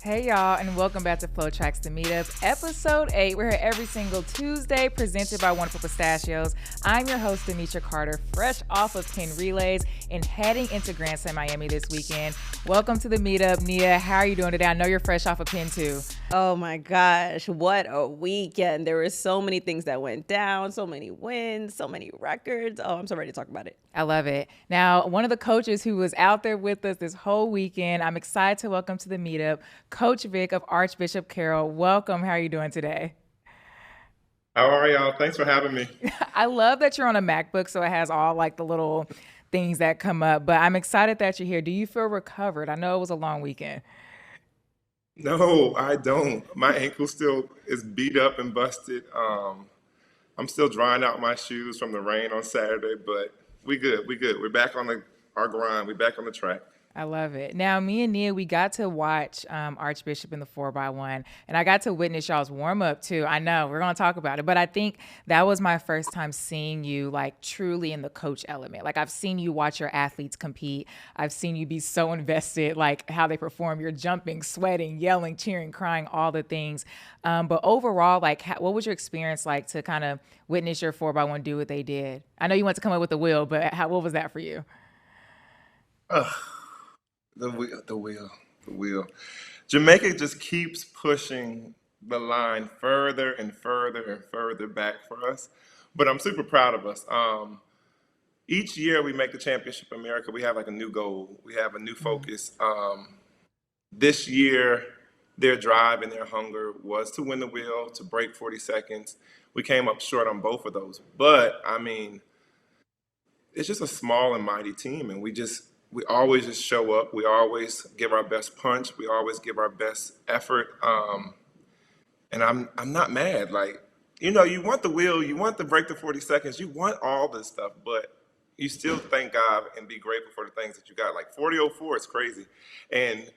Hey y'all, and welcome back to FloTrack's The Meetup, episode 8. We're here every single Tuesday, presented by Wonderful Pistachios. I'm your host, Demitra Carter, fresh off of Penn Relays and heading into Grandstand, Miami this weekend. Welcome to The Meetup. Nia, how are you doing today? I know you're fresh off of Penn too. Oh my gosh, what a weekend. There were so many things that went down, so many wins, so many records. Oh, I'm so ready to talk about it. I love it. Now, one of the coaches who was out there with us this whole weekend, I'm excited to welcome to the meetup, Coach Vic of Archbishop Carroll. Welcome. How are you doing today? How are y'all? Thanks for having me. I love that you're on a MacBook, so it has all like the little things that come up, but I'm excited that you're here. Do you feel recovered? I know it was a long weekend. No, I don't. My ankle still is beat up and busted. I'm still drying out my shoes from the rain on Saturday, but we good. We good. We're back on our grind. We're back on the track. I love it. Now, me and Nia, we got to watch Archbishop in the 4x1, and I got to witness y'all's warm-up, too. I know, we're going to talk about it, but I think that was my first time seeing you, like, truly in the coach element. Like, I've seen you watch your athletes compete. I've seen you be so invested, like, how they perform. You're jumping, sweating, yelling, cheering, crying, all the things. But overall, like, what was your experience like to kind of witness your 4x1 do what they did? I know you went to come up with the wheel, but what was that for you? The wheel. Jamaica just keeps pushing the line further and further and further back for us. But I'm super proud of us. Each year we make the Championship America, we have like a new goal. We have a new focus. This year, their drive and their hunger was to win the wheel, to break 40 seconds. We came up short on both of those. But, I mean, it's just a small and mighty team, and we always just show up. We always give our best punch. We always give our best effort. And I'm not mad. Like, you want the wheel, you want to break the 40 seconds, you want all this stuff, but you still thank God and be grateful for the things that you got. Like 40:04 is crazy. And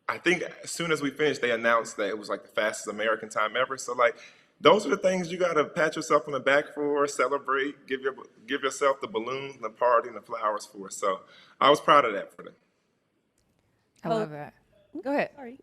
I think as soon as we finished, they announced that it was like the fastest American time ever. So like, those are the things you gotta pat yourself on the back for, celebrate, give yourself the balloons and the party and the flowers for. So I was proud of that for them. I Coach, love that. Go ahead. sorry.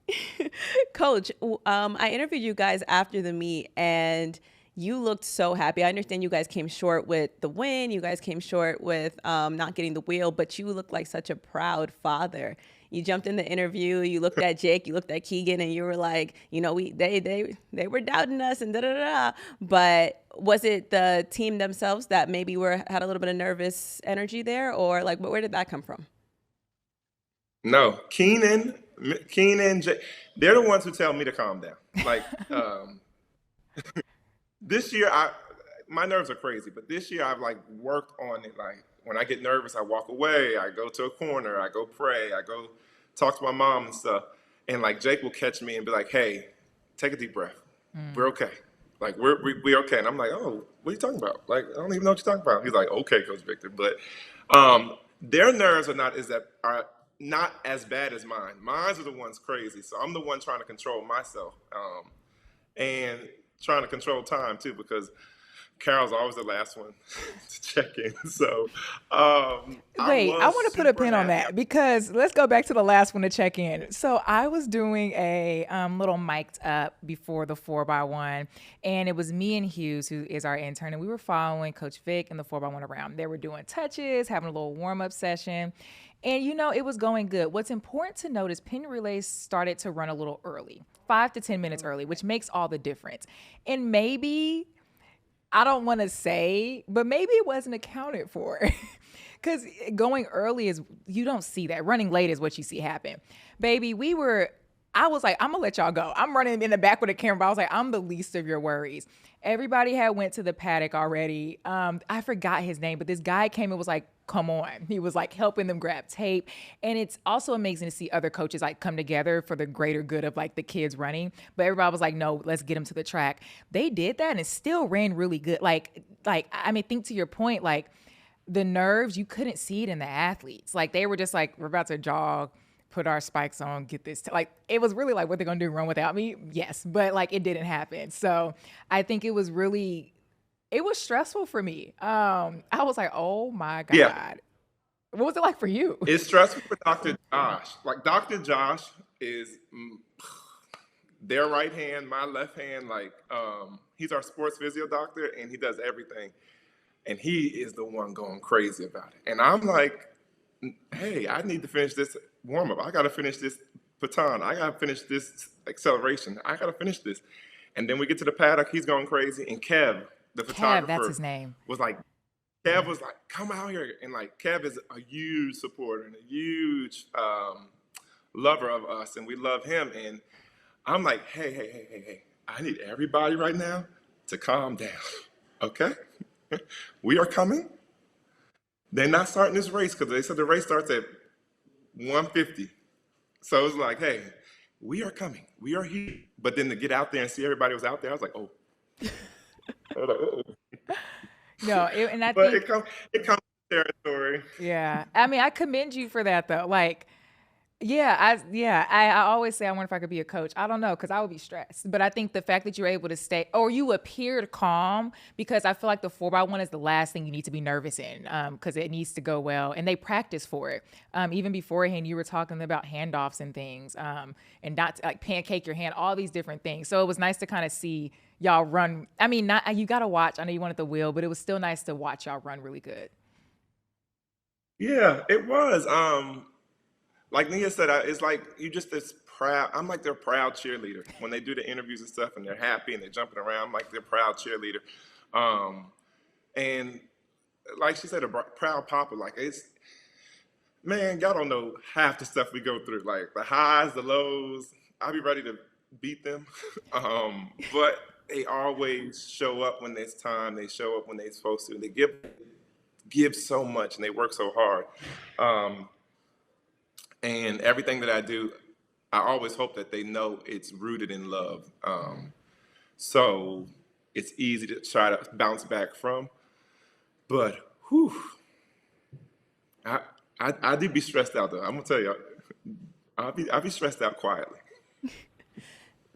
Coach, I interviewed you guys after the meet and you looked so happy. I understand you guys came short with the win. You guys came short with not getting the wheel, but you looked like such a proud father. You jumped in the interview, you looked at Jake, you looked at Keegan, and you were like, they were doubting us and da da da. But was it the team themselves that maybe had a little bit of nervous energy there, or like where did that come from? No, they're the ones who tell me to calm down. Like this year, my nerves are crazy, but this year I've like worked on it. Like when I get nervous, I walk away, I go to a corner, I go pray, I go talk to my mom and stuff. And like Jake will catch me and be like, "Hey, take a deep breath. We're okay. Like we're okay." And I'm like, "Oh, what are you talking about? Like I don't even know what you're talking about." He's like, "Okay, Coach Victor," but their nerves are not as bad as mine. Mine are the ones crazy. So I'm the one trying to control myself and trying to control time too because Carol's always the last one to check in. So Wait, I was want to put a super pin on happy. that because let's go back to the last one to check in. So I was doing a little mic'd up before the 4x1, and it was me and Hughes, who is our intern, and we were following Coach Vic and the 4x1 around. They were doing touches, having a little warm-up session, and it was going good. What's important to note is Penn Relays started to run a little early, 5 to 10 minutes early, which makes all the difference. And maybe I don't want to say, but maybe it wasn't accounted for. Because going early you don't see that. Running late is what you see happen. Baby, I was like, I'm going to let y'all go. I'm running in the back with a camera, but I was like, I'm the least of your worries. Everybody had went to the paddock already. I forgot his name, but this guy came and was like, come on. He was like helping them grab tape. And it's also amazing to see other coaches like come together for the greater good of like the kids running. But everybody was like, no, let's get them to the track. They did that and it still ran really good. I mean, think to your point, like the nerves, you couldn't see it in the athletes. Like they were just like, we're about to jog, put our spikes on, get this. Like it was really like, what they're going to do, run without me? Yes. But like it didn't happen. So I think it was stressful for me. I was like, oh my Yeah, God. What was it like for you? it's stressful for Dr. Josh. Like Dr. Josh is their right hand, my left hand. Like, he's our sports physio doctor, and he does everything. And he is the one going crazy about it. And I'm like, hey, I need to finish this warm up. I got to finish this baton. I got to finish this acceleration. I got to finish this. And then we get to the paddock. He's going crazy. And Kev, the photographer, that's his name, was like, Kev was like, come out here. And like, Kev is a huge supporter and a huge lover of us. And we love him. And I'm like, hey, I need everybody right now to calm down. Okay? We are coming. They're not starting this race because they said the race starts at 1:50. So it's like, hey, we are coming. We are here. But then to get out there and see everybody was out there, I was like, oh. I was like, oh. No, and I but think it comes with territory. Yeah, I mean, I commend you for that though. Like, I always say I wonder if I could be a coach. I don't know, because I would be stressed. But I think the fact that you're able to stay, or you appeared calm, because I feel like the 4x1 is the last thing you need to be nervous in, because it needs to go well, and they practice for it. Even beforehand, you were talking about handoffs and things, and not to, like, pancake your hand, all these different things. So it was nice to kind of see y'all run. I mean, not you got to watch. I know you wanted the wheel, but it was still nice to watch y'all run really good. Yeah, it was. Like Nia said, it's like you just this proud. I'm like their proud cheerleader when they do the interviews and stuff, and they're happy and they're jumping around. I'm like their proud cheerleader, and like she said, a proud papa. Like, it's, man, y'all don't know half the stuff we go through. Like the highs, the lows. I'll be ready to beat them, but they always show up when it's time. They show up when they're supposed to. They give so much and they work so hard. And everything that I do, I always hope that they know it's rooted in love. So it's easy to try to bounce back from. But, whew, I do be stressed out, though. I'm going to tell you, I'll be stressed out quietly.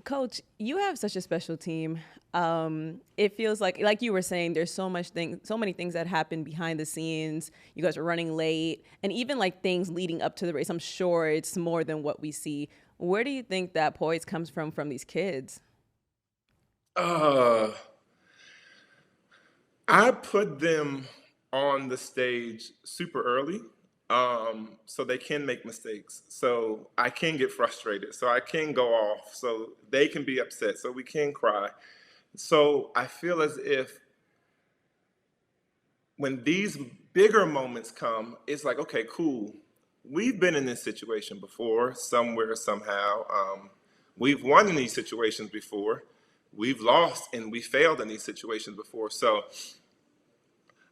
Coach, you have such a special team. It feels like you were saying, there's so many things that happen behind the scenes. You guys are running late, and even like things leading up to the race. I'm sure it's more than what we see. Where do you think that poise comes from these kids? I put them on the stage super early. So they can make mistakes. So I can get frustrated. So I can go off. So they can be upset. So we can cry. So I feel as if when these bigger moments come, it's like, okay, cool. We've been in this situation before, somewhere, somehow. We've won in these situations before. We've lost and we failed in these situations before. So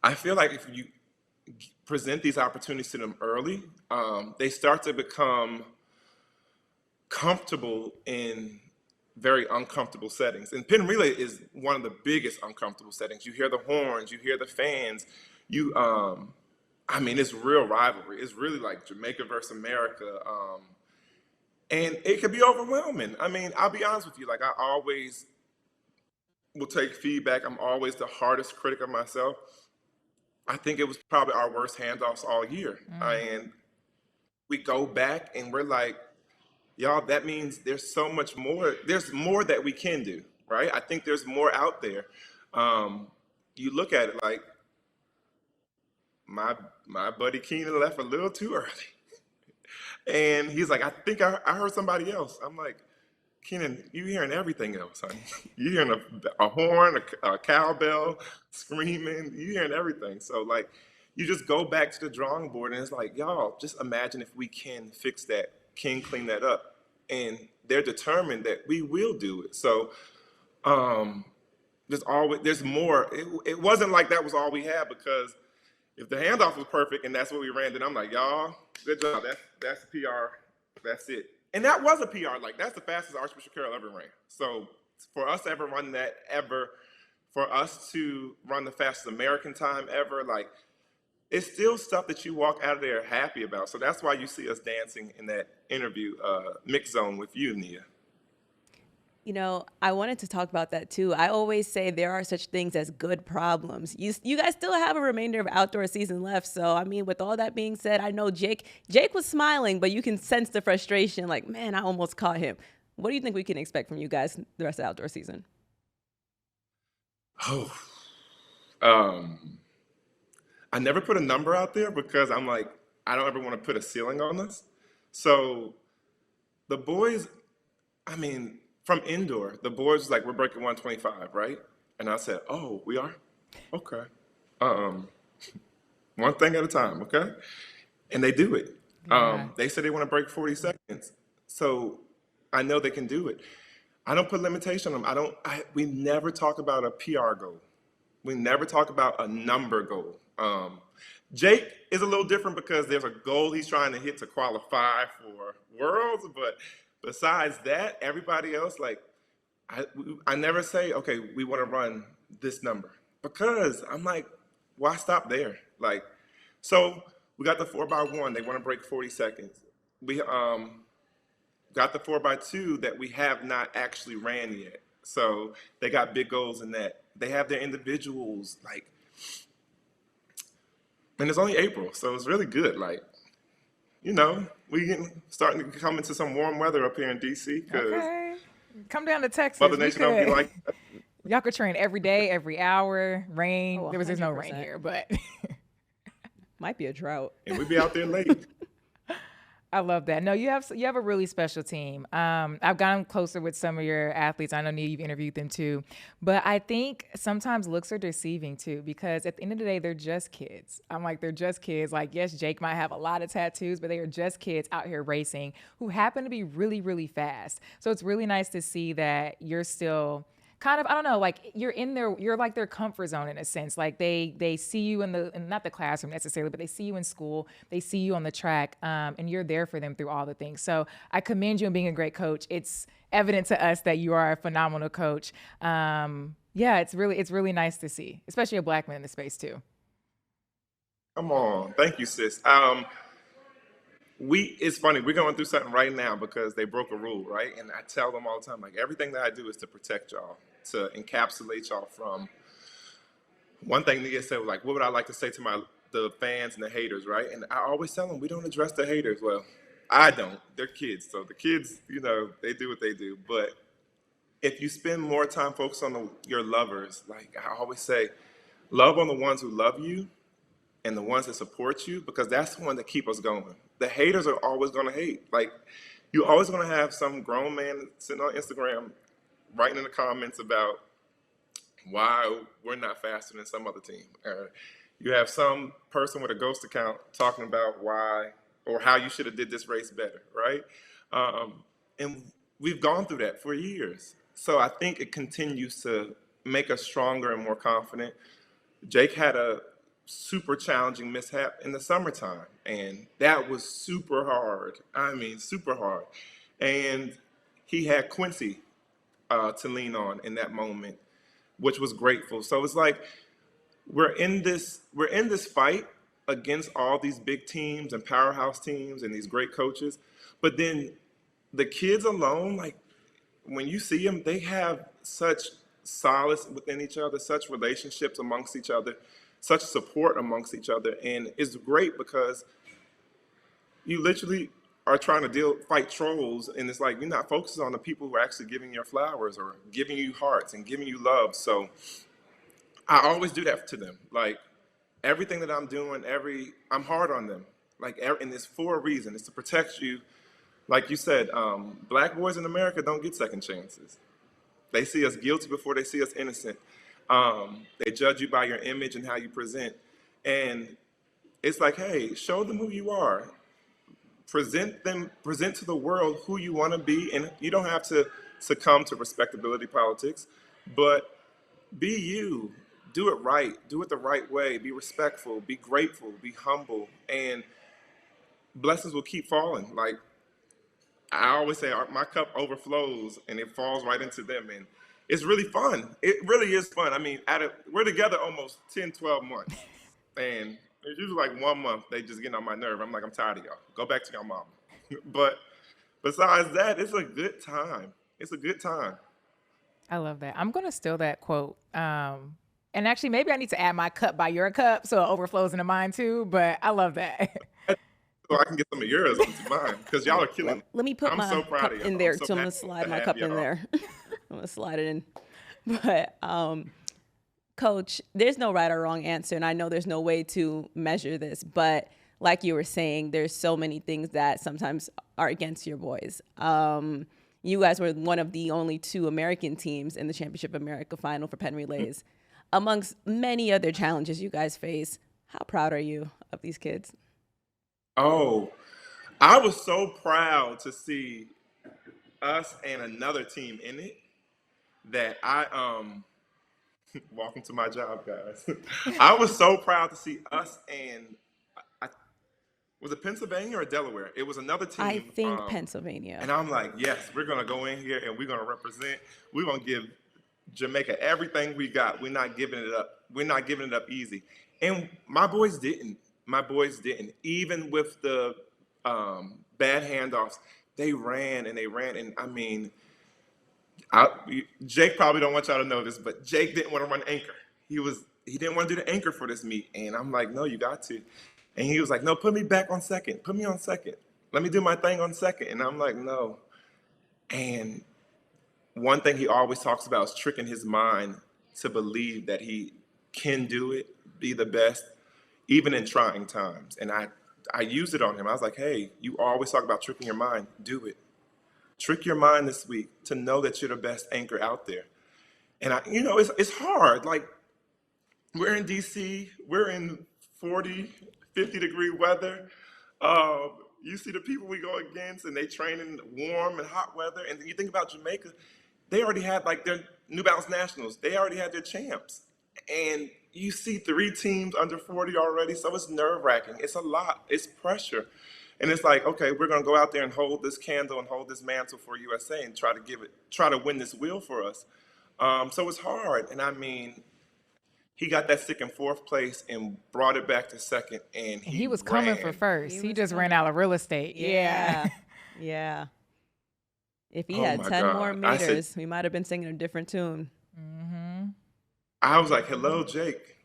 I feel like if you present these opportunities to them early, they start to become comfortable in very uncomfortable settings. And Penn Relay is one of the biggest uncomfortable settings. You hear the horns, you hear the fans, I mean, it's real rivalry. It's really like Jamaica versus America. And it can be overwhelming. I mean, I'll be honest with you, like I always will take feedback. I'm always the hardest critic of myself. I think it was probably our worst handoffs all year. And we go back and we're like, y'all, that means there's so much more. There's more that we can do, right? I think there's more out there. You look at it like my buddy Keenan left a little too early. And he's like, I think I heard somebody else. I'm like, Keenan, you're hearing everything else, honey. You're hearing a horn, a cowbell, screaming. You're hearing everything. So, like, you just go back to the drawing board, and it's like, y'all, just imagine if we can fix that, can clean that up. And they're determined that we will do it. So, there's more. It wasn't like that was all we had, because if the handoff was perfect and that's what we ran, then I'm like, y'all, good job. That's the PR. That's it. And that was a PR. Like, that's the fastest Archbishop Carroll ever ran. So for us to ever run that ever, for us to run the fastest American time ever, like, it's still stuff that you walk out of there happy about. So that's why you see us dancing in that interview mix zone with you, Nia. You know, I wanted to talk about that too. I always say there are such things as good problems. You guys still have a remainder of outdoor season left. So, I mean, with all that being said, I know Jake was smiling, but you can sense the frustration. Like, man, I almost caught him. What do you think we can expect from you guys the rest of the outdoor season? Oh, I never put a number out there because I'm like, I don't ever want to put a ceiling on us. So the boys, I mean, from indoor, the boys was like, we're breaking 125, right? And I said, oh, we are? Okay. Um, one thing at a time, okay? And they do it. Yeah. They said they want to break 40 seconds. So I know they can do it. I don't put limitation on them. We never talk about a PR goal. We never talk about a number goal. Jake is a little different because there's a goal he's trying to hit to qualify for Worlds, but besides that, everybody else, like, I never say, okay, we want to run this number because I'm like, why stop there? Like, so we got the 4x1. They want to break 40 seconds. We got the 4x2 that we have not actually ran yet. So they got big goals in that. They have their individuals, like, and it's only April, so it's really good. Like, you know, starting to come into some warm weather up here in DC because Okay. Come down to Texas. Mother Nature don't be like, Y'all could train every day, every hour, rain. Oh, There's no rain 100%. here, but Might be a drought. and we be out there late. I love that. No, you have a really special team. I've gotten closer with some of your athletes. I know you've interviewed them too, but I think sometimes looks are deceiving too because at the end of the day, they're just kids. I'm like, they're just kids. Like, yes, Jake might have a lot of tattoos, but they are just kids out here racing who happen to be really, really fast. So it's really nice to see that you're still kind of, I don't know, like you're like their comfort zone in a sense. Like they see you in not the classroom necessarily, but they see you in school, they see you on the track, and you're there for them through all the things. So I commend you on being a great coach. It's evident to us that you are a phenomenal coach. Yeah, it's really nice to see, especially a black man in the space too. Come on. Thank you, sis. It's funny, we're going through something right now because they broke a rule, right? And I tell them all the time, like, everything that I do is to protect y'all, to encapsulate y'all from. One thing Nia said was like, what would I like to say to the fans and the haters, right? And I always tell them, we don't address the haters. Well, I don't. They're kids. So the kids, you know, they do what they do. But if you spend more time focused on your lovers, like I always say, love on the ones who love you and the ones that support you, because that's the one that keep us going. The haters are always going to hate. Like, you're always going to have some grown man sitting on Instagram writing in the comments about why we're not faster than some other team. You have some person with a ghost account talking about why or how you should have did this race better, right? And we've gone through that for years. So I think it continues to make us stronger and more confident. Jake had a super challenging mishap in the summertime, and that was super hard. I mean, super hard. And he had Quincy to lean on in that moment, which was grateful. So it's like we're in this fight against all these big teams and powerhouse teams and these great coaches, but then the kids alone, like when you see them, they have such solace within each other, such relationships amongst each other, such support amongst each other. And it's great because you literally are trying to fight trolls, and it's like you're not focusing on the people who are actually giving you flowers or giving you hearts and giving you love. So I always do that to them. Like everything that I'm doing, I'm hard on them. Like, and it's for a reason. It's to protect you. Like you said, black boys in America don't get second chances. They see us guilty before they see us innocent. They judge you by your image and how you present. And it's like, hey, show them who you are. Present to the world who you want to be. And you don't have to succumb to respectability politics, but be you. Do it right. Do it the right way. Be respectful. Be grateful. Be humble. And blessings will keep falling. Like I always say, my cup overflows and it falls right into them. And it's really fun. It really is fun. I mean, we're together almost 10, 12 months. And it's usually like 1 month, they just get on my nerve. I'm like, I'm tired of y'all. Go back to your mama. But besides that, it's a good time. It's a good time. I love that. I'm going to steal that quote. And actually, maybe I need to add my cup by your cup so it overflows into mine too. But I love that. So I can get some of yours into mine because y'all are killing it. Let me put I'm my so proud cup of y'all. in there I'm so too. I'm gonna happy slide to my have cup in y'all. there. I'm gonna slide it in. But Coach, there's no right or wrong answer, and I know there's no way to measure this. But like you were saying, there's so many things that sometimes are against your boys. You guys were one of the only 2 American teams in the Championship America final for Penn Relays. Amongst many other challenges you guys face, how proud are you of these kids? Oh, I was so proud to see us and another team in it that welcome to my job, guys. I was so proud to see us and was it Pennsylvania or Delaware? It was another team. I think Pennsylvania. And I'm like, yes, we're gonna go in here and we're gonna represent. We're gonna give Jamaica everything we got. We're not giving it up. We're not giving it up easy. And my boys didn't. My boys didn't. Even with the bad handoffs, they ran and they ran. And I mean, Jake probably don't want y'all to know this, but Jake didn't want to run anchor. He didn't want to do the anchor for this meet. And I'm like, no, you got to. And he was like, no, put me back on second. Put me on second. Let me do my thing on second. And I'm like, no. And one thing he always talks about is tricking his mind to believe that he can do it, be the best, even in trying times. And I used it on him. I was like, hey, you always talk about tricking your mind. Do it. Trick your mind this week to know that you're the best anchor out there. And it's hard. Like, we're in DC, we're in 40, 50-degree weather. You see the people we go against, and they train in warm and hot weather. And you think about Jamaica, they already had like their New Balance Nationals. They already had their champs. And you see 3 teams under 40 already, so it's nerve-wracking. It's a lot. It's pressure. And it's like, okay, we're going to go out there and hold this candle and hold this mantle for USA and try to win this wheel for us. So it's hard. And I mean, he got that stick in 4th place and brought it back to second, and He was coming for first. He just ran out of real estate. Yeah. Yeah. If he had 10 more meters, we might have been singing a different tune. I was like, hello, Jake.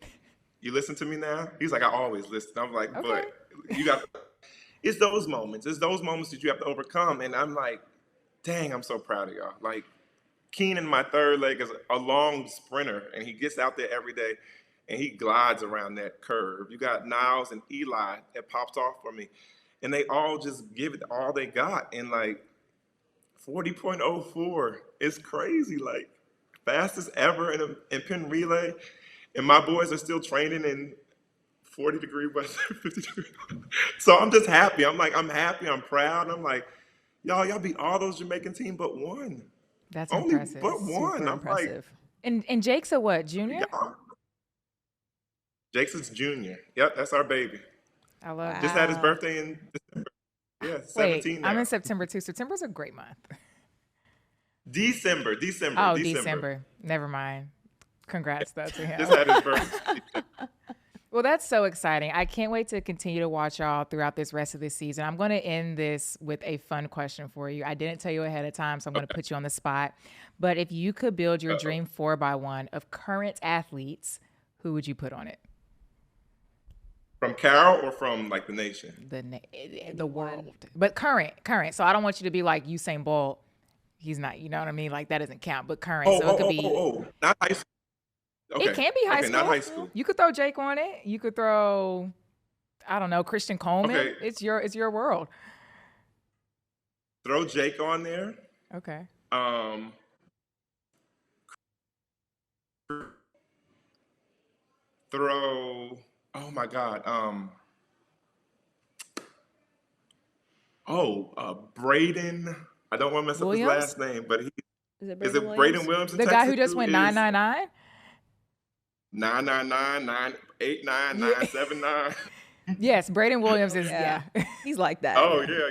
You listen to me now? He's like, I always listen. I'm like, Okay. But you got, it's those moments. It's those moments that you have to overcome. And I'm like, dang, I'm so proud of y'all. Like, Keenan, my third leg, is a long sprinter, and he gets out there every day, and he glides around that curve. You got Niles and Eli that pops off for me, and they all just give it all they got. And, like, 40.04 is crazy, like, fastest ever in Penn Relay. And my boys are still training in 40-degree weather, 50-degree weather. So I'm just happy. I'm happy, I'm proud. I'm like, y'all beat all those Jamaican teams but one. That's Only impressive. but one. Super I'm impressive. And Jake's a what, junior? like, yeah. Jake's is junior. Yep, that's our baby. I love Just had his birthday in December. Yeah, 17 now. I'm in September too. September's a great month. December. Oh, December. Never mind. Congrats though to him. Just had his birthday. Well, that's so exciting. I can't wait to continue to watch y'all throughout this rest of this season. I'm going to end this with a fun question for you. I didn't tell you ahead of time, so I'm going to put you on the spot. But if you could build your dream 4x1 of current athletes, who would you put on it? From Carroll or from like the nation? The world. But current. So I don't want you to be like Usain Bolt. He's not, you know what I mean? Like that doesn't count, but current. So it could be. Not high school. Okay. It can be high school. Not high school. You could throw Jake on it. You could throw, I don't know, Christian Coleman. Okay. It's your world. Throw Jake on there. Okay. Throw. Oh my God. Braden. I don't want to mess up his last name, but is it Braden Williams? The guy who just went 999? 999, 989, 979. Yes, Braden Williams is He's like that. Oh yeah.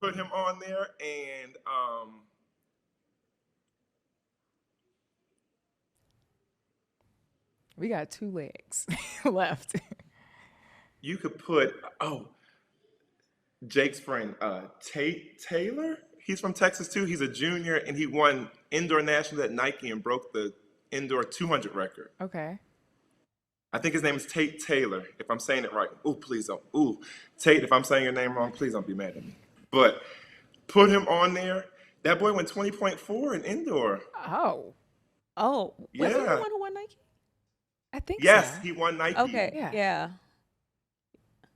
Put him on there, and we got 2 legs left. You could put Jake's friend Taylor. He's from Texas too. He's a junior, and he won indoor nationals at Nike and broke the indoor 200 record. Okay. I think his name is Tate Taylor, if I'm saying it right. Ooh, please don't. Ooh, Tate, if I'm saying your name wrong, please don't be mad at me. But put him on there. That boy went 20.4 in indoor. Oh. Oh. Yeah. Was he the one who won Nike? I think Yes, so. he won Nike. Okay. Yeah. Yeah.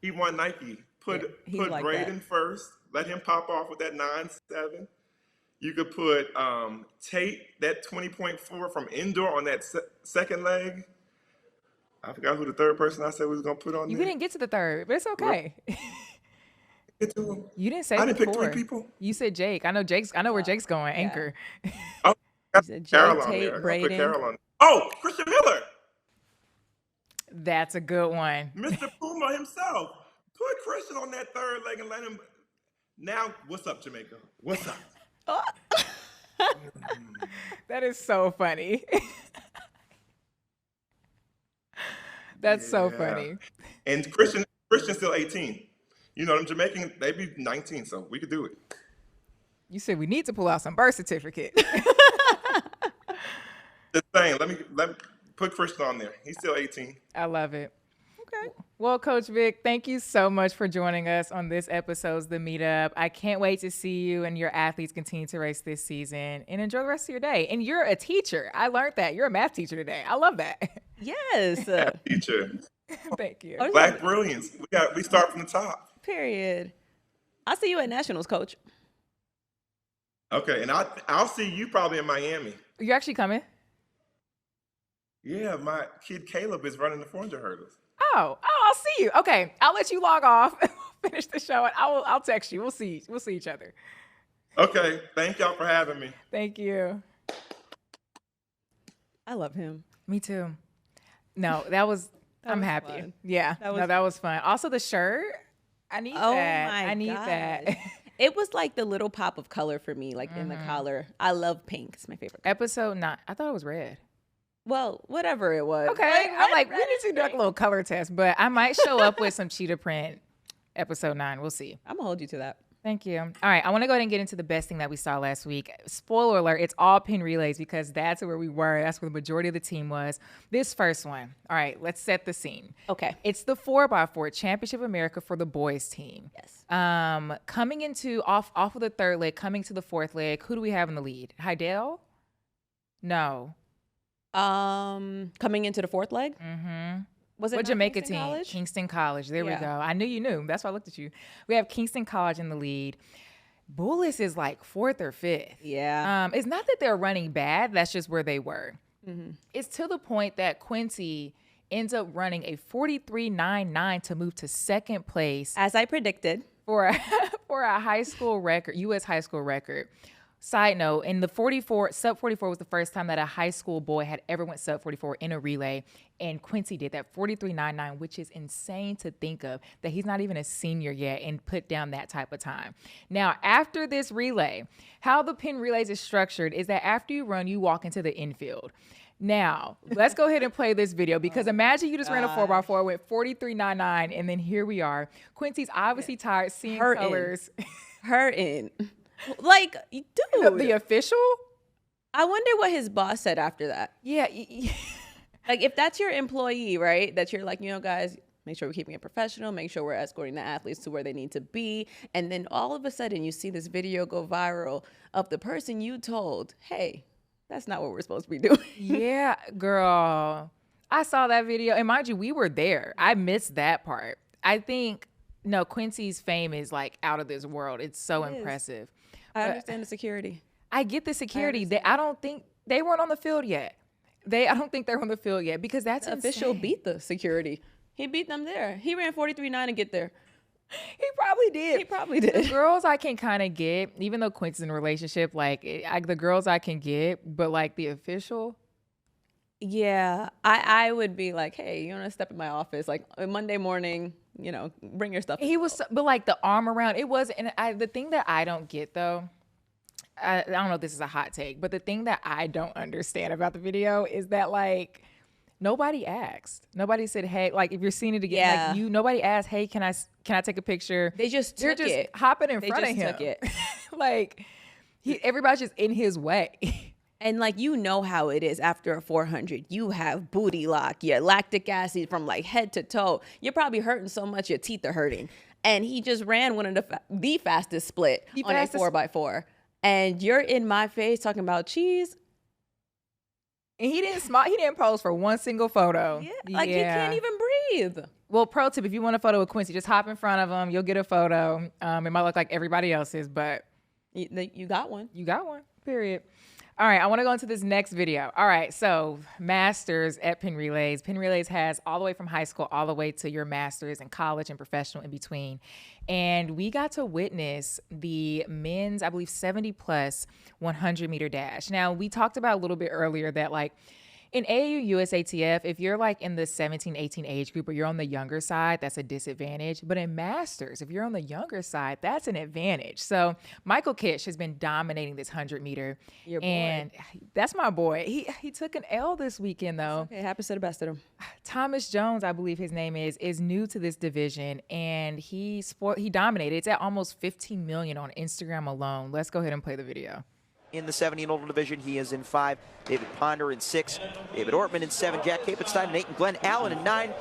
He won Nike. Put he's like Braden first. Let him pop off with that 9.7. You could put Tate, that 20.4 from indoor on that second leg. I forgot who the third person I said was going to put on You there. didn't get to the third, but it's okay. Get to him. You didn't say I didn't pick before. 3 people. You said Jake. I know where Jake's going. Anchor. Oh, You said Jake, Carroll on Tate, there. I'll put Braden. Carroll on. Oh, Christian Miller. That's a good one. Mr. Puma himself. Put Christian on that third leg and let him. Now, what's up, Jamaica? What's up? That is so funny. That's so Yeah. funny. And Christian's still 18. You know, them Jamaicans, they be 19, so we could do it. You said we need to pull out some birth certificate. Just saying, let me put Christian on there. He's still 18. I love it. Okay. Well, Coach Vic, thank you so much for joining us on this episode's The Meetup. I can't wait to see you and your athletes continue to race this season, and enjoy the rest of your day. And you're a teacher. I learned that. You're a math teacher today. I love that. Yes. Teacher. Thank you. Black brilliance. We start from the top. Period. I'll see you at Nationals, Coach. Okay, and I'll see you probably in Miami. You actually coming? Yeah, my kid Caleb is running the 400 hurdles. Oh, I'll see you. Okay, I'll let you log off. Finish the show, and I'll text you. We'll see each other. Okay, thank y'all for having me. Thank you. I love him. Me too. No, that was. I'm was happy. fun. Yeah, that was fun. Also, the shirt. I need that. I need that. It was like the little pop of color for me, like in the collar. I love pink. It's my favorite color. Episode 9. I thought it was red. Well, whatever it was. Okay, I'm like, we red need to do like a little color test, but I might show up with some cheetah print. Episode 9. We'll see. I'm gonna hold you to that. Thank you. All right, I want to go ahead and get into the best thing that we saw last week. Spoiler alert, it's all Penn Relays because that's where we were. That's where the majority of the team was. This first one. All right, let's set the scene. Okay. It's the 4x4 Championship of America for the boys team. Yes. Coming into off of the third leg, coming to the fourth leg, who do we have in the lead? Heidel? No. Coming into the fourth leg. Mm-hmm. Was it What not Jamaica Kingston team? College? Kingston College. There we Yeah. go. I knew you knew. That's why I looked at you. We have Kingston College in the lead. Bullis is like 4th or 5th. Yeah. It's not that they're running bad. That's just where they were. Mm-hmm. It's to the point that Quincy ends up running a 43.99 to move to second place As I predicted. for a high school record, U.S. high school record. Side note, in the sub 44 was the first time that a high school boy had ever went sub 44 in a relay, and Quincy did that 43.99, which is insane to think of, that he's not even a senior yet and put down that type of time. Now, after this relay, how the Penn Relays is structured is that after you run, you walk into the infield. Now, let's go ahead and play this video because imagine you just ran a 4x4 with 43.99, and then here we are. Quincy's obviously tired, seeing colors. Hurting. Like, dude. The official? I wonder what his boss said after that. Yeah. Like, if that's your employee, right, that you're like, you know, guys, make sure we're keeping it professional, make sure we're escorting the athletes to where they need to be. And then all of a sudden you see this video go viral of the person you told, hey, that's not what we're supposed to be doing. Yeah, girl. I saw that video. And mind you, we were there. I missed that part. I think, no, Quincy's fame is like out of this world. It's so impressive. I understand the security. I get the security. I don't think they weren't on the field yet. I don't think they're on the field yet because that's The insane. official beat the security. He beat them there. He ran 43.9 to get there. He probably did. He probably did. The girls I can kind of get, even though Quincy's in a relationship, like the girls I can get, but like the official. Yeah, I would be like, hey, you want to step in my office? Like Monday morning, you know, bring your stuff. He was, but like the arm around, it was, and the thing that I don't get though, I don't know if this is a hot take, but the thing that I don't understand about the video is that like nobody asked. Nobody said, hey, like if you're seeing it again, like nobody asked, hey, can I take a picture? They just They're took just it. hopping in They front of just him. took it. Like Everybody's just in his way. And like, you know how it is after a 400. You have booty lock, your lactic acid from like head to toe. You're probably hurting so much your teeth are hurting. And he just ran one of the fastest split on a 4x4. And you're in my face talking about cheese. And he didn't pose for one single photo. Yeah, like you can't even breathe. Well, pro tip, if you want a photo with Quincy, just hop in front of him. You'll get a photo. It might look like everybody else's, but you got one. You got one, period. All right, I want to go into this next video. All right, so masters at Penn Relays. Penn Relays has all the way from high school all the way to your masters and college and professional in between. And we got to witness the men's, I believe, 70-plus 100-meter dash. Now, we talked about a little bit earlier that, like, in AAU USATF, if you're like in the 17, 18 age group or you're on the younger side, that's a disadvantage. But in masters, if you're on the younger side, that's an advantage. So Michael Kish has been dominating this 100-meter. Your boy. And that's my boy. He took an L this weekend, though. Okay, happens to the best of them. Thomas Jones, I believe his name is new to this division, and he dominated. It's at almost 15 million on Instagram alone. Let's go ahead and play the video. In the 70 and older division, he is in 5. David Ponder in 6. David Ortman in 7. Jack Capenstein in 8. And Glenn Allen in 9.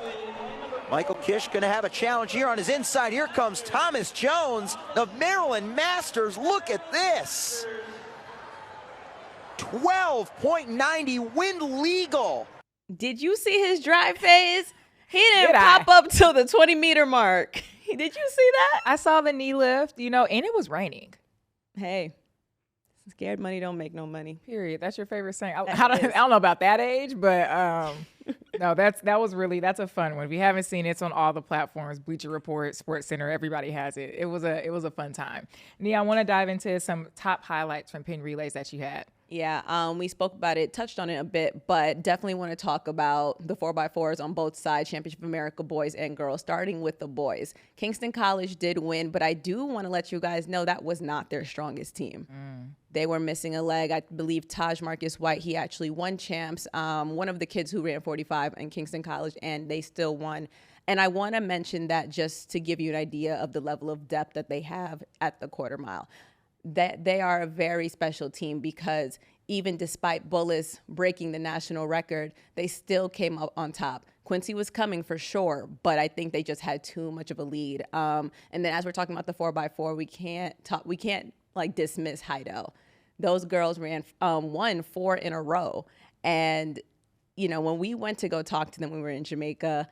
Michael Kish going to have a challenge here on his inside. Here comes Thomas Jones, the Maryland Masters. Look at this. 12.90 wind legal. Did you see his drive phase? He didn't pop up till the 20-meter mark. Did you see that? I saw the knee lift, and it was raining. Hey. Scared money don't make no money. Period. That's your favorite saying. I don't know about that age, but no, that's a fun one. If you haven't seen it, it's on all the platforms, Bleacher Report, Sports Center, everybody has it. It was a fun time. Nia, I want to dive into some top highlights from Penn Relays that you had. Yeah, we spoke about it, touched on it a bit, but definitely want to talk about the 4x4s on both sides, Championship America boys and girls, starting with the boys. Kingston College did win, but I do want to let you guys know that was not their strongest team. They were missing a leg. I believe Taj Marcus White, he actually won champs, one of the kids who ran 45 in Kingston College, and they still won. And I want to mention that just to give you an idea of the level of depth that they have at the quarter mile. That they are a very special team, because even despite Bullis breaking the national record, they still came up on top. Quincy was coming for sure, but I think they just had too much of a lead. And then as we're talking about the 4x4, we can't like dismiss Heidel. Those girls won 4 in a row. And, when we went to go talk to them when we were in Jamaica,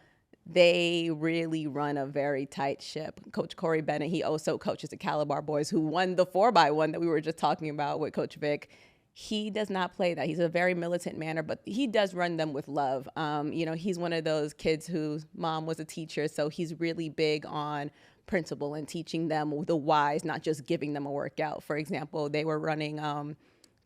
they really run a very tight ship. Coach Corey Bennett, he also coaches the Calabar boys who won the 4x1 that we were just talking about with Coach Vic. He does not play that. He's a very militant manner, but he does run them with love. He's one of those kids whose mom was a teacher, so he's really big on principle and teaching them the whys, not just giving them a workout. For example, they were running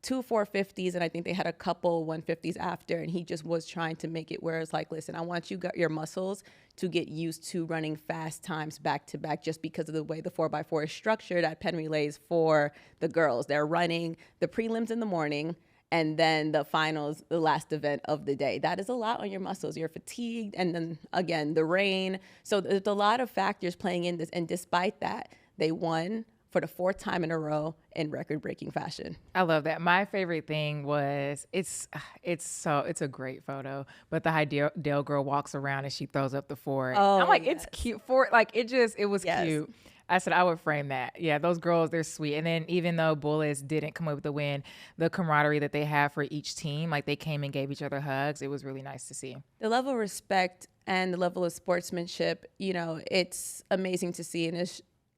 2 450s, and I think they had a couple 150s after, and he just was trying to make it where it's like, listen, I want your muscles to get used to running fast times back to back, just because of the way the 4x4 is structured at Penn Relays for the girls. They're running the prelims in the morning, and then the finals, the last event of the day. That is a lot on your muscles. You're fatigued, and then again, the rain. So there's a lot of factors playing in this, and despite that, they won for the 4th time in a row in record-breaking fashion. I love that. My favorite thing was it's a great photo, but the Heidel girl walks around and she throws up the 4. I'm like, yes. It's cute it was yes. Cute. I said I would frame that. Yeah, those girls, they're sweet. And then even though Bullis didn't come up with the win, the camaraderie that they have for each team, like they came and gave each other hugs. It was really nice to see. The level of respect and the level of sportsmanship, it's amazing to see.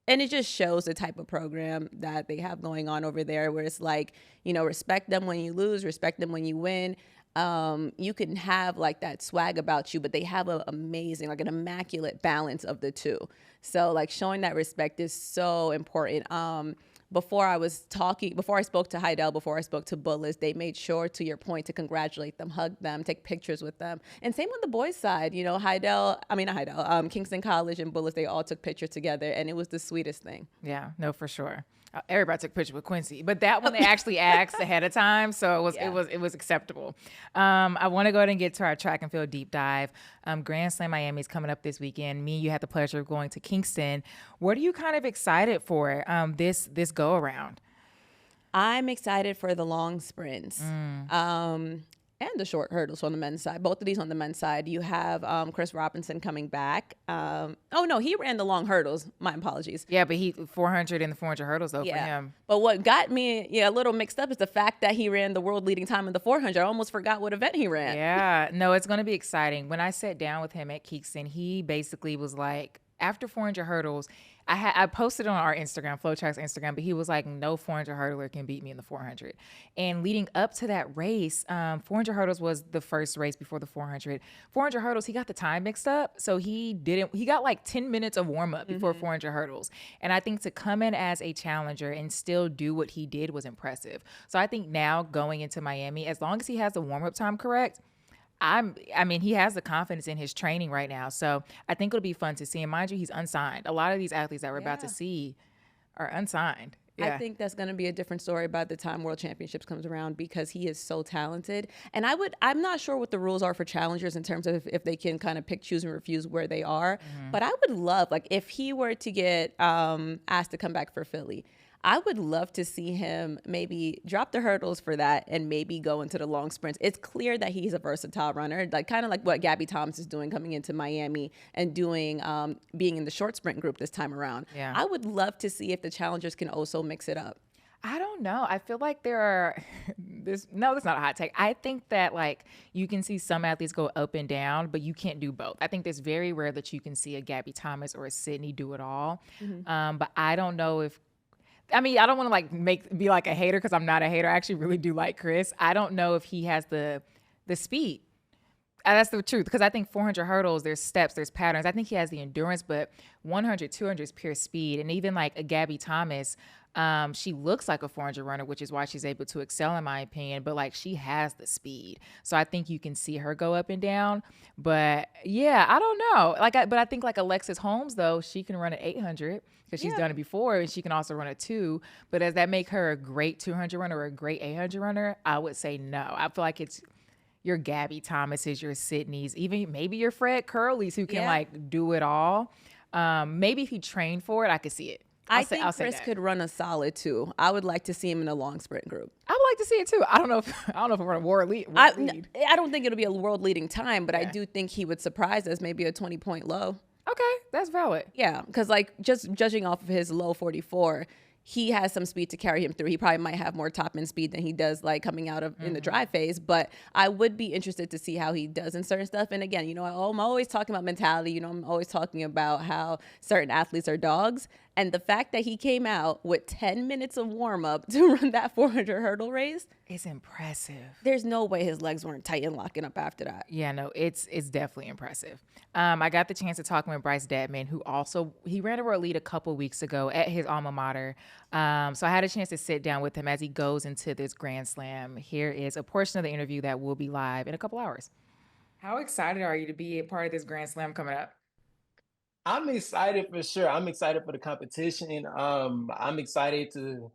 And it just shows the type of program that they have going on over there, where it's like, respect them when you lose, respect them when you win. You can have like that swag about you, but they have an amazing, like an immaculate balance of the two. So like showing that respect is so important. Before I spoke to Heidel, before I spoke to Bullis, they made sure, to your point, to congratulate them, hug them, take pictures with them. And same on the boys' side, Kingston College and Bullis, they all took pictures together, and it was the sweetest thing. Yeah, no, for sure. Everybody took a picture with Quincy, but that one they actually asked ahead of time, so it was acceptable. I want to go ahead and get to our track and field deep dive. Grand Slam Miami is coming up this weekend. You had the pleasure of going to Kingston. What are you kind of excited for this go around? I'm excited for the long sprints. And the short hurdles on the men's side. Both of these on the men's side. You have Chris Robinson coming back. Oh, no, he ran the long hurdles. My apologies. Yeah, but he 400 in the 400 hurdles, though, for him. But what got me a little mixed up is the fact that he ran the world-leading time in the 400. I almost forgot what event he ran. Yeah. No, it's going to be exciting. When I sat down with him at Keekston, he basically was like, after 400 hurdles, I posted on our Instagram, FloTrack's Instagram, but he was like, no 400 hurdler can beat me in the 400. And leading up to that race, 400 hurdles was the first race before the 400. 400 hurdles, he got the time mixed up. So he got like 10 minutes of warm up before 400 hurdles. And I think to come in as a challenger and still do what he did was impressive. So I think now going into Miami, as long as he has the warm up time correct, he has the confidence in his training right now. So I think it'll be fun to see. And mind you, he's unsigned. A lot of these athletes that we're about to see are unsigned. Yeah. I think that's going to be a different story by the time World Championships comes around because he is so talented. And I'm not sure what the rules are for challengers in terms of if they can kind of pick, choose, and refuse where they are. But I would love, like, if he were to get asked to come back for Philly, I would love to see him maybe drop the hurdles for that and maybe go into the long sprints. It's clear that he's a versatile runner, like kind of like what Gabby Thomas is doing coming into Miami and doing being in the short sprint group this time around. Yeah. I would love to see if the challengers can also mix it up. I don't know. I feel like there are that's not a hot take. I think that like you can see some athletes go up and down, but you can't do both. I think it's very rare that you can see a Gabby Thomas or a Sydney do it all. But I don't know if I don't want to like be like a hater because I'm not a hater. I actually really do like Chris. I don't know if he has the speed. That's the truth because I think 400 hurdles, there's steps, there's patterns. I think he has the endurance, but 100, 200 is pure speed. And even like a Gabby Thomas, she looks like a 400 runner, which is why she's able to excel in my opinion. But like she has the speed, so I think you can see her go up and down. But yeah, I don't know. But I think like Alexis Holmes though, she can run an 800 because she's done it before, and she can also run a 2. But does that make her a great 200 runner or a great 800 runner? I would say no. I feel like it's your Gabby Thomases, your Sydneys, even maybe your Fred Curleys who can like do it all. Maybe if he trained for it, I could see it. I think Chris could run a solid 2. I would like to see him in a long sprint group. I would like to see it too. I don't know if we're a world lead. I don't think it'll be a world leading time, but I do think he would surprise us, maybe a 20-point low. Okay, that's valid. Yeah, because like just judging off of his low 44, he has some speed to carry him through. He probably might have more top end speed than he does like coming out of in the drive phase. But I would be interested to see how he does in certain stuff. And again, I'm always talking about mentality. I'm always talking about how certain athletes are dogs. And the fact that he came out with 10 minutes of warm up to run that 400 hurdle race is impressive. There's no way his legs weren't tight and locking up after that. Yeah, no, it's definitely impressive. I got the chance to talk with Bryce Deadmond, who also he ran a world lead a couple weeks ago at his alma mater. So I had a chance to sit down with him as he goes into this Grand Slam. Here is a portion of the interview that will be live in a couple hours. How excited are you to be a part of this Grand Slam coming up? I'm excited for sure. I'm excited for the competition. I'm excited to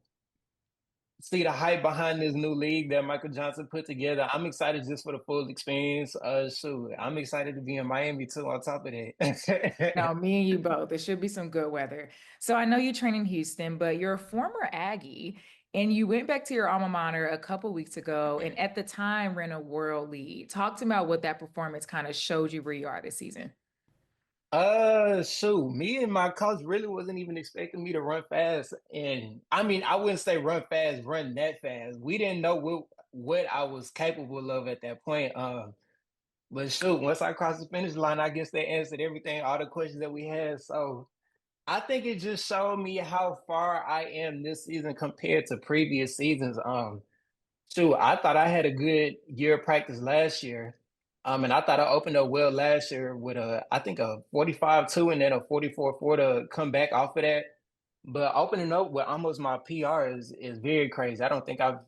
see the hype behind this new league that Michael Johnson put together. I'm excited just for the full experience. I'm excited to be in Miami too on top of that. No, me and you both. There should be some good weather. So I know you train in Houston, but you're a former Aggie and you went back to your alma mater a couple weeks ago and at the time ran a world lead. Talk to me about what that performance kind of showed you where you are this season. Me and my coach really wasn't even expecting me to run fast. And I wouldn't say run fast, run that fast. We didn't know what I was capable of at that point. But once I crossed the finish line, I guess they answered everything, all the questions that we had. So I think it just showed me how far I am this season compared to previous seasons. I thought I had a good year of practice last year. And I thought I opened up well last year with I think a 45.2 and then a 44.4 to come back off of that. But opening up with almost my PR is very crazy. I don't think I've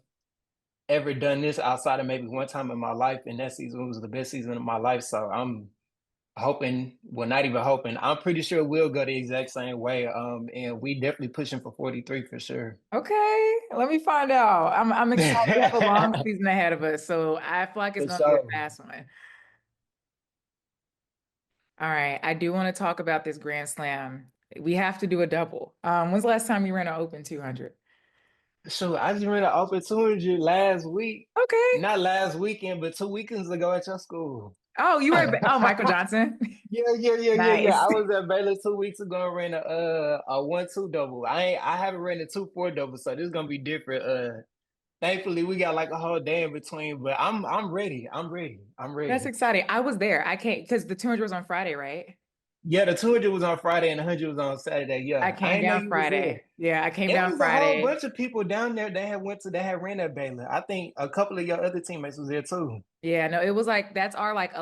ever done this outside of maybe one time in my life, and that season was the best season of my life. So I'm hoping, well, not even hoping, I'm pretty sure we'll go the exact same way. And we definitely pushing for 43 for sure. Okay, let me find out. I'm excited. We have a long season ahead of us, so I feel like it's going to be a fast one. All right, I do want to talk about this Grand Slam. We have to do a double. When's the last time you ran an open 200? So I just ran an open 200 last week. Okay. Not last weekend, but 2 weekends ago at your school. Oh, you were Michael Johnson. Yeah. Nice. I was at Baylor 2 weeks ago and ran a 1-2 double. I haven't ran a 2-4 double, so this is gonna be different. Thankfully we got like a whole day in between, but I'm ready. I'm ready. I'm That's ready. exciting. I was there. I can't because the 200 was on Friday, right? Yeah, the 200 was on Friday and the 100 was on Saturday. I Yeah, I came didn't know down you was there. Friday. Yeah, I came It down was a whole Friday. bunch of people down there that had ran at Baylor. I think a couple of your other teammates was there too. Yeah, no, it was like that's our like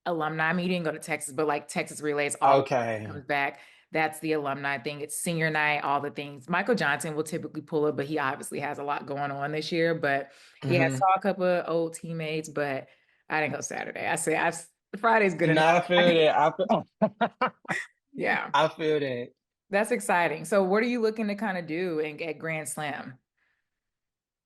alumni meeting. Go to Texas, but like Texas Relays all Okay. comes back. That's the alumni thing. It's senior night, all the things. Michael Johnson will typically pull up, but he obviously has a lot going on this year. But yeah, I Hmm. saw a couple of old teammates, but I didn't go Saturday. I said Friday's good enough. No, I feel that. Yeah, I feel that. that's exciting. So, what are you looking to kind of do at Grand Slam?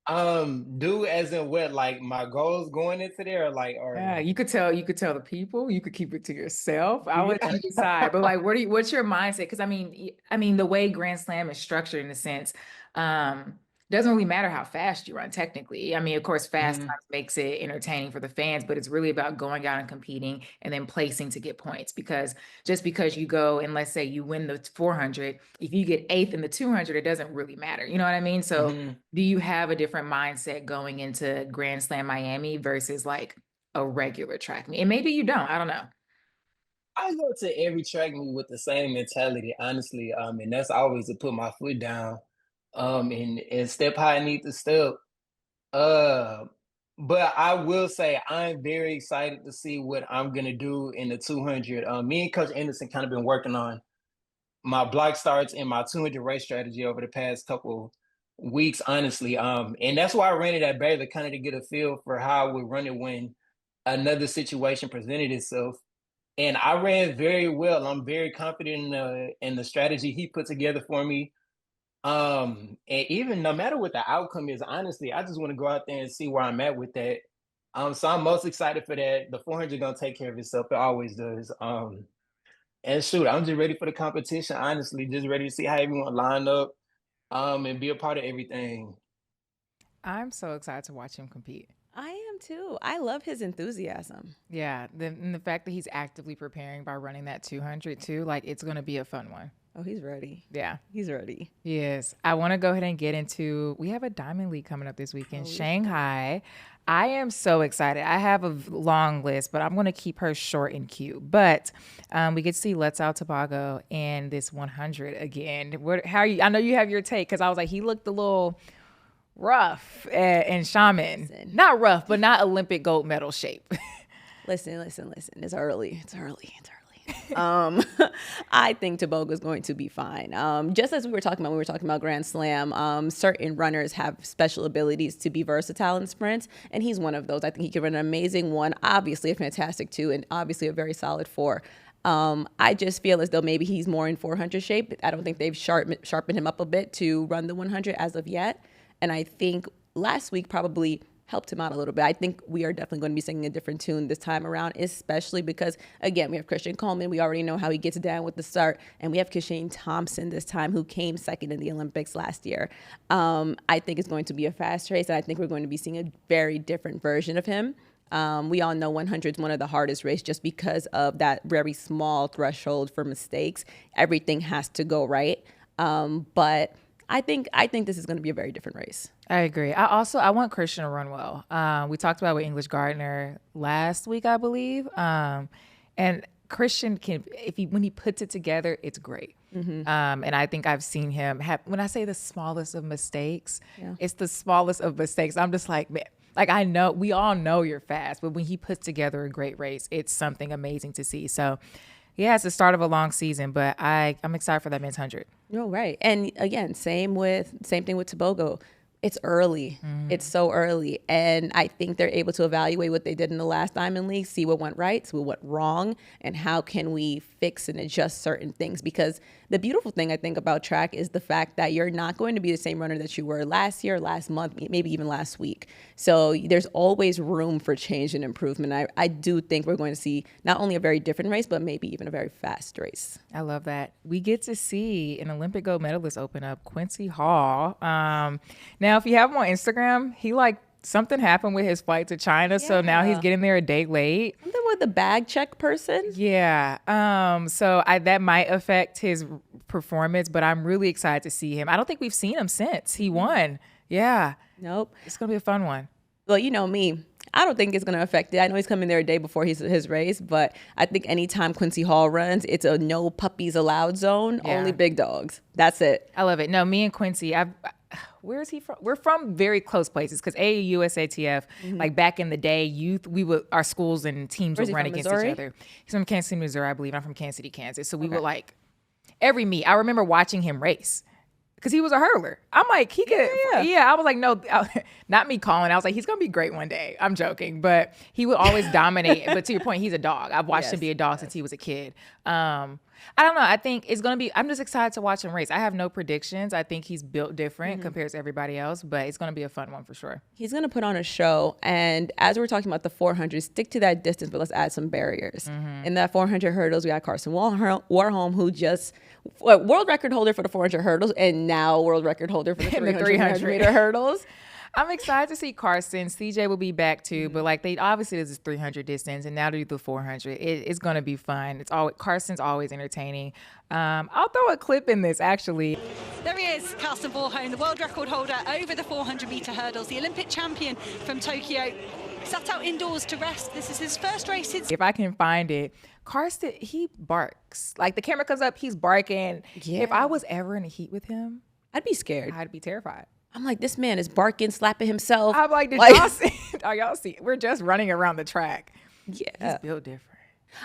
Do as in what, like my goals going into there, like, or Yeah, you could tell the people, you could keep it to yourself. I'll let yeah. you decide. But like, what's your mindset? Because I mean, the way Grand Slam is structured in a sense, um, doesn't really matter how fast you run technically. I mean, of course, fast Mhm. times makes it entertaining for the fans, but it's really about going out and competing and then placing to get points. Because just because you go and let's say you win the 400, if you get eighth in the 200, it doesn't really matter. You know what I mean? So Mhm. do you have a different mindset going into Grand Slam Miami versus like a regular track meet? And maybe you don't. I don't know. I go to every track meet with the same mentality, honestly. And that's always to put my foot down, and step how I need to step. Uh, but I will say I'm very excited to see what I'm gonna do in the 200. Me and Coach Anderson kind of been working on my block starts and my 200 race strategy over the past couple weeks, honestly. And that's why I ran it at Baylor, kind of to get a feel for how I would run it when another situation presented itself. And I ran very well. I'm very confident in the strategy he put together for me. And even no matter what the outcome is, honestly, I just want to go out there and see where I'm at with that. So I'm most excited for that. The 400 gonna take care of itself. It always does. And shoot, I'm just ready for the competition. Honestly, just ready to see how everyone line up. And be a part of everything. I'm so excited to watch him compete. I am too. I love his enthusiasm. Yeah, and the fact that he's actively preparing by running that 200 too, like it's going to be a fun one. Oh, he's ready. Yeah. He's ready. Yes. I want to go ahead and get into we have a Diamond League coming up this weekend, Shanghai. I am so excited. I have a long list, but I'm going to keep her short and cute. But we get to see Let's Out Tobago and this 100 again. How are you? I know you have your take because I was like, he looked a little rough and shaman. Listen. Not rough, but not Olympic gold medal shape. Listen. It's early. I think Tobago is going to be fine. Just as we were talking about when we were talking about Grand Slam, certain runners have special abilities to be versatile in sprints, and he's one of those. I think he can run an amazing one, obviously a fantastic two, and obviously a very solid four. I just feel as though maybe he's more in 400 shape. I don't think they've sharpened him up a bit to run the 100 as of yet. And I think last week probably helped him out a little bit. I think we are definitely going to be singing a different tune this time around, especially because, again, we have Christian Coleman. We already know how he gets down with the start. And we have Kishane Thompson this time, who came second in the Olympics last year. I think it's going to be a fast race, and I think we're going to be seeing a very different version of him. We all know 100 is one of the hardest races just because of that very small threshold for mistakes. Everything has to go right. But I think this is going to be a very different race. I agree. I want Christian to run well. We talked about with English Gardner last week, I believe. And Christian when he puts it together, it's great. And I think I've seen him have, when I say the smallest of mistakes, it's the smallest of mistakes. I'm just like, man, like I know, we all know you're fast, but when he puts together a great race, it's something amazing to see. So yeah, it's the start of a long season, but I'm excited for that men's 100. Oh, right. And again, same thing with Tobago. It's early. It's so early. And I think they're able to evaluate what they did in the last Diamond League, see what went right, see what went wrong, and how can we fix and adjust certain things. Because the beautiful thing I think about track is the fact that you're not going to be the same runner that you were last year, last month, maybe even last week. So there's always room for change and improvement. I do think we're going to see not only a very different race, but maybe even a very fast race. I love that. We get to see an Olympic gold medalist open up, Quincy Hall. Now, if you have him on Instagram, he something happened with his flight to China, so now he's getting there a day late. Something with the bag check person? Yeah. So that might affect his performance, but I'm really excited to see him. I don't think we've seen him since he won. Yeah. Nope. It's going to be a fun one. Well, you know me. I don't think it's going to affect it. I know he's coming there a day before his race, but I think anytime Quincy Hall runs, it's a no puppies allowed zone, only big dogs. That's it. I love it. No, me and Quincy, where is he from? We're from very close places because AAU, SATF, like back in the day, our schools and teams would run against each other. He's from Kansas City, Missouri, I believe. I'm from Kansas City, Kansas. So we would every meet. I remember watching him race because he was a hurler. I'm like, he could. Yeah. I was like, no, not me calling. I was like, he's going to be great one day. I'm joking. But he would always dominate. But to your point, he's a dog. I've watched him be a dog since he was a kid. I don't know. I think it's going to be, I'm just excited to watch him race. I have no predictions. I think he's built different compared to everybody else, but it's going to be a fun one for sure. He's going to put on a show. And as we're talking about the 400, stick to that distance, but let's add some barriers. In that 400 hurdles, we got Carson Warholm, who just world record holder for the 400 hurdles and now world record holder for the 300 meter hurdles. I'm excited to see Carson. CJ will be back too, but they obviously this is 300 distance, and now to do the 400, it's going to be fun. Carson's always entertaining. I'll throw a clip in this actually. There he is, Carson Warholm, the world record holder over the 400 meter hurdles, the Olympic champion from Tokyo. Sat out indoors to rest. This is his first race. If I can find it, Carson, he barks. The camera comes up, he's barking. Yeah. If I was ever in a heat with him, I'd be scared. I'd be terrified. I'm like, this man is barking, slapping himself. I'm like, y'all see? Oh, y'all see? We're just running around the track. Yeah. He's built different.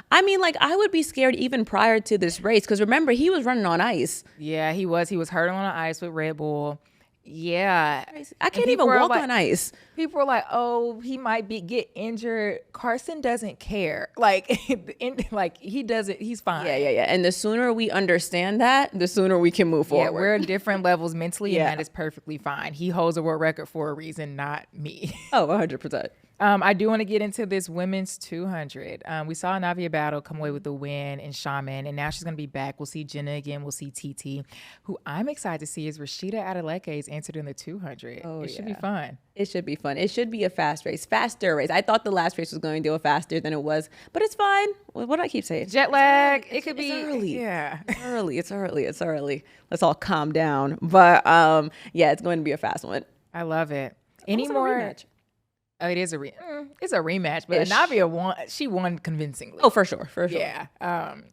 I mean, I would be scared even prior to this race because remember, he was running on ice. Yeah, he was. He was hurtling on ice with Red Bull. Yeah. I can't even walk on ice. People were like, oh, he might get injured. Carson doesn't care. He doesn't, he's fine. Yeah. And the sooner we understand that, the sooner we can move forward. Yeah, we're at different levels mentally, and that is perfectly fine. He holds a world record for a reason, not me. Oh, 100%. I do want to get into this women's 200. We saw Navia Battle come away with the win in Shaman, and now she's going to be back. We'll see Jenna again. We'll see TT. Who I'm excited to see is Rashida Adeleke is entered in the 200. It should be fun. It should be fun. It should be a faster race. I thought the last race was going to go faster than it was, but it's fine. What do I keep saying? Jet lag. It could be early. Yeah. It's early. Let's all calm down. But it's going to be a fast one. I love it. Any more? Rematch. Oh, it is it's a rematch, but Navia won. She won convincingly. Oh, for sure. Yeah.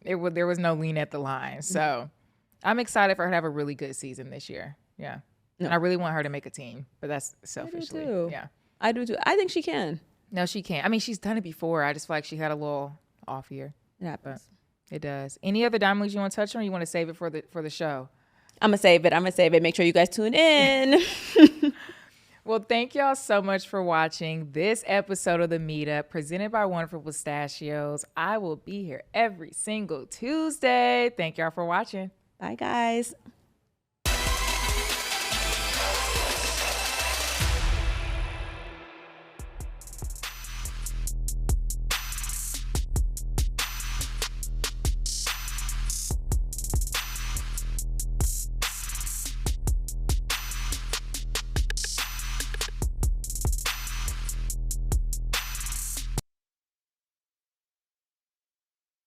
There was no lean at the line, so I'm excited for her to have a really good season this year. Yeah. No. And I really want her to make a team, but that's selfishly. I do too. Yeah. I do too. I think she can. No, she can't. I mean, she's done it before. I just feel like she had a little off year. It happens. But it does. Any other Diamond Leagues you want to touch on, or you want to save it for the show? I'm gonna save it. Make sure you guys tune in. Well, thank y'all so much for watching this episode of The Meetup presented by Wonderful Pistachios. I will be here every single Tuesday. Thank y'all for watching. Bye, guys.